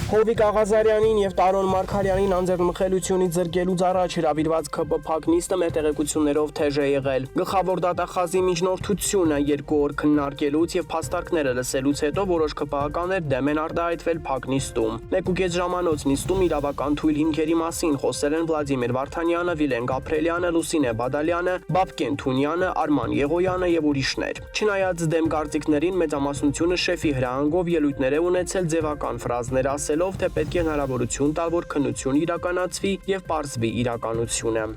Հովիկ Աղազարյանին եւ Տարոն Մարգարյանին անձեռնմխելությունից զրկելուց առաջ հրավիրված ՔՊ փակնիստը մեր տեղեկություններով թեժ է եղել։ Գլխավոր դատախազի միջնորդությունը 2 օր քննարկելուց եւ փաստարկները լսելուց հետո որոշ ԿՊԱ-կաներ դեմ են արտահայտվել փակնիստում։ 1.5 ժամանոց նիստում իրավական թույլ հիմքերի մասին խոսել են Վլադիմիր Վարդանյանը, Վիլեն Գաբրելյանը, Լուսինե Բադալյանը, Բաբկեն Թունյանը, Արման Եղոյանը եւ ուրիշներ։ Չնայած դեմ կարծիքներին մեծամասնությունը շեֆի հրահանգով ելույթներ է ունեցել ձևական ֆրազներ ասելով, թե պետք է հնարավորություն տալ, որ քննություն իրականացվի եւ պարզվի իրականությունը։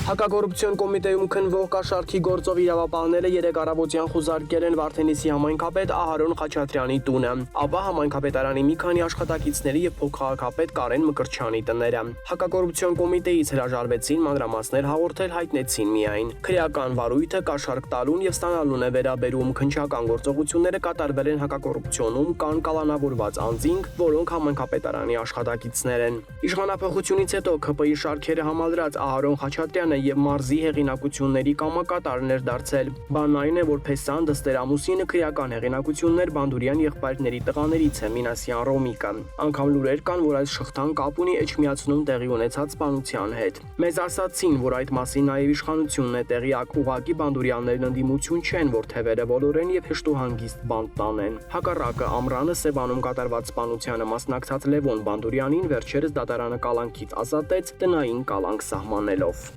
Հակակոռուպցիոն կոմիտեում քննվող կաշառքի գործով իրավապահները 3 առավոտյան խուզարկել են Վարդենիսի համայնքապետ Ահարոն Խաչատրյանի տունը, ապա համայնքապետարանի մի քանի աշխատակիցների եւ փոխքաղաքապետ Կարեն Մկրտչյանի տները։ Հակակոռուպցիոն կոմիտեից հրաժարվեցին մանրամասներ հաղորդել, հայտնեցին միայն քրեական վարույթը կաշառք տալուն եւ ստանալուն է վերաբերում, քննչական գործողությունները կատարվել են հակակոռուպցիոնում կան կալանավորված անձինք, որոնք համայնքապետարանի աշխատակիցներ են։ Իշխանապահությունից հետո ՔՊ-ի շարքերը համալրած Ահարոն Խաչատրյանը եւ մարզի հեղինակությունների կամակատարներ դարձել։ Բանն այն է, որ Փեսան Դստերամուսինը քրեական հեղինակություններ Բանդուրյան եղբայրների տղաներից է Մինասյան Ռոմիկը։ Անգամ լուրեր կան, որ այս շղթան կապ ունի Էջմիածնում տեղի ունեցած սպանության հետ։ Մեզ ասացին, որ այդ մասին նաեւ իշխանությունն է տեղյակ, ուղղակի Բանդուրյաններն ընդդիմություն չեն, որ թևերը ոլորեն եւ հեշտ ու հանգիստ բանտ տանեն։ Հակառակը Ամրանը Սևանում կատարված սպանությանը մասնակցած Լևոն Բանդուրյանին վերջերս դատարանը կալանքից ազատեց տնային կալանք սահմանելով։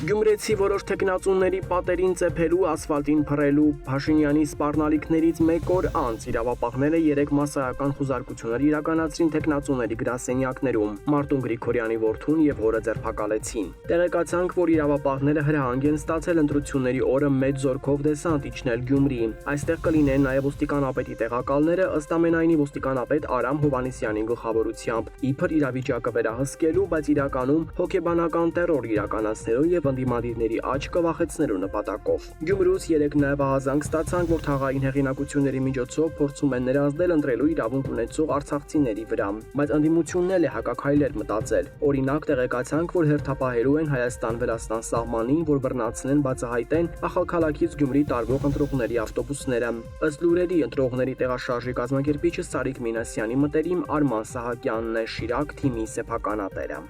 Գյումրեցի որոշ տեխնացուների պատերին ծեփելու, ասֆալտին փռելու Փաշինյանի սպառնալիքներից 1 օր անց իրավապահները 3 մասսայական խուզարկություններ իրականացրին տեխնացուների գրասենյակներում։ Մարտուն Գրիգորյանի որդուն եւ հորը ձերբակալեցին։ Տեղեկացանք, որ իրավապահները հրահանգ են ստացել ընտրությունների օրը մեծ զորքով դեսանտ իջնել Գյումրի։ Այստեղ կլինեն նաեւ ոստիկանապետի տեղակալները, ըստ ամենայնի ոստիկանապետ Արամ Հովանեսյանի գլխավորությամբ, իբր իրավիճակը վերահսկելու, բայց իրականում հոգեբանական տերոր իրականացնելու եւ ընդդիմադիրների աչքը վախեցնելու նպատակով։ Գյումրուց 3 նաև ահազանգ ստացանք, որ թաղային հեղինակությունների միջոցով փորձում են ներազդել ընտրելու իրավունք ունեցող արցախցիների վրա, բայց ընդդիմությունն էլ է հակաքայլեր մտածել։ Օրինակ տեղեկացանք, որ հերթապահելու են Հայաստան-Վրաստան սահմանին, որ բռնացնեն, բացահայտեն Ախալքալաքից Գյումրի տարվող ընտրողների ավտոբուսները։ Ըստ լուրերի ընտրողների տեղաշարժի կազմակերպիչը Սարիկ Մինասյանի մտերիմ Արման Սահակյանն է, Շիրակ թիմի սեփականատերը։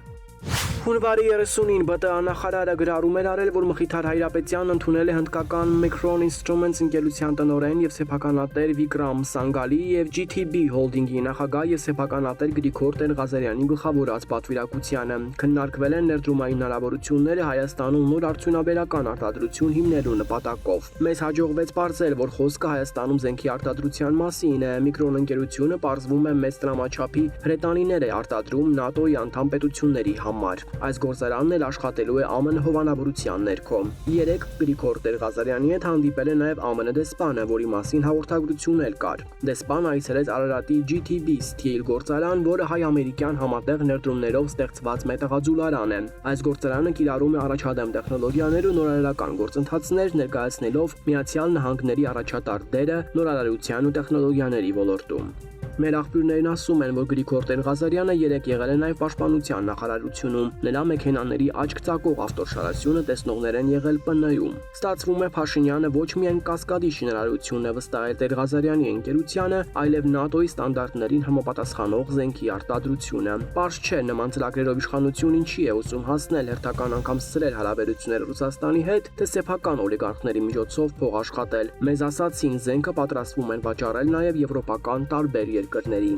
Հունվարի 30-ին ԲՏԱ նախարարը գրառում էր արել, որ Մխիթար Հայրապետյանն ընդունել է հնդկական Micron Instruments ընկերության տնօրեն եւ սեփականատեր Վիկրամ Սանգալի եւ GTB Holding-ի նախագահ եւ սեփականատեր Գրիգոր Տեր-Ղազարյանի գլխավորած պատվիրակությանը։ Քննարկվել են ներդրումային հնարավորությունները Հայաստանում նոր արդյունաբերական արտադրություն հիմնելու նպատակով։ Մեզ հաջողվեց պարզել, որ խոսքը Հայաստանում զենքի արտադրության մասին է։ Micron ընկերությունը պարզվում է մեծ տրամաչափի հրետանիներ է արտադրում ՆԱՏՕ-ի անդամ պետությունների համար։ Այս գործարանն էլ աշխատելու է ԱՄՆ հովանավորության ներքո։ 3 Գրիգոր Տեր-Ղազարյանի հետ հանդիպել է նաև ԱՄՆ դեսպանը, որի մասին հաղորդագրություն էլ կար։ Դեսպանը այցելեց Արարատի GTB Steel գործարան, որը հայ-ամերիկյան համատեղ ներդրումներով ստեղծված մետաղաձուլարան է։ Այս գործարանը կիրառում է առաջադեմ տեխնոլոգիաներ ու նորարարական գործընթացներ, ներկայացնելով Միացյալ Նահանգների առաջատար դերը նորարարության ու տեխնոլոգիաների ոլորտում։ Մեր աղբյուրներն ասում են, որ Գրիգոր Տեր-Ղազարյանը երեք եղել է նաև պաշտպանության նախարարությունում։ Նրա մեքենաների աչք ծակող ավտոշարասյունը տեսնողներ են եղել ՊՆ-ում։ Ստացվում է Փաշինյանը ոչ միայն կասկադի շինարարությունն է վստահել Տեր-Ղազարյանի ընկերությանը, այլև ՆԱՏՕ-ի ստանդարտներին համապատասխանող զենքի արտադրությունը։ Պարզ չէ նման ծրագրերով իշխանություն ինչի է ուզում հասնել, հերթական անգամ սրել հարաբերությունները Ռուսաստանի հետ, թե սեփական օլիգարխների միջոցով փող աշխատել։ Մեզ ասացին, զենքը պատրաստվում են վաճառել նաև եվրոպական տարբեր երկրների։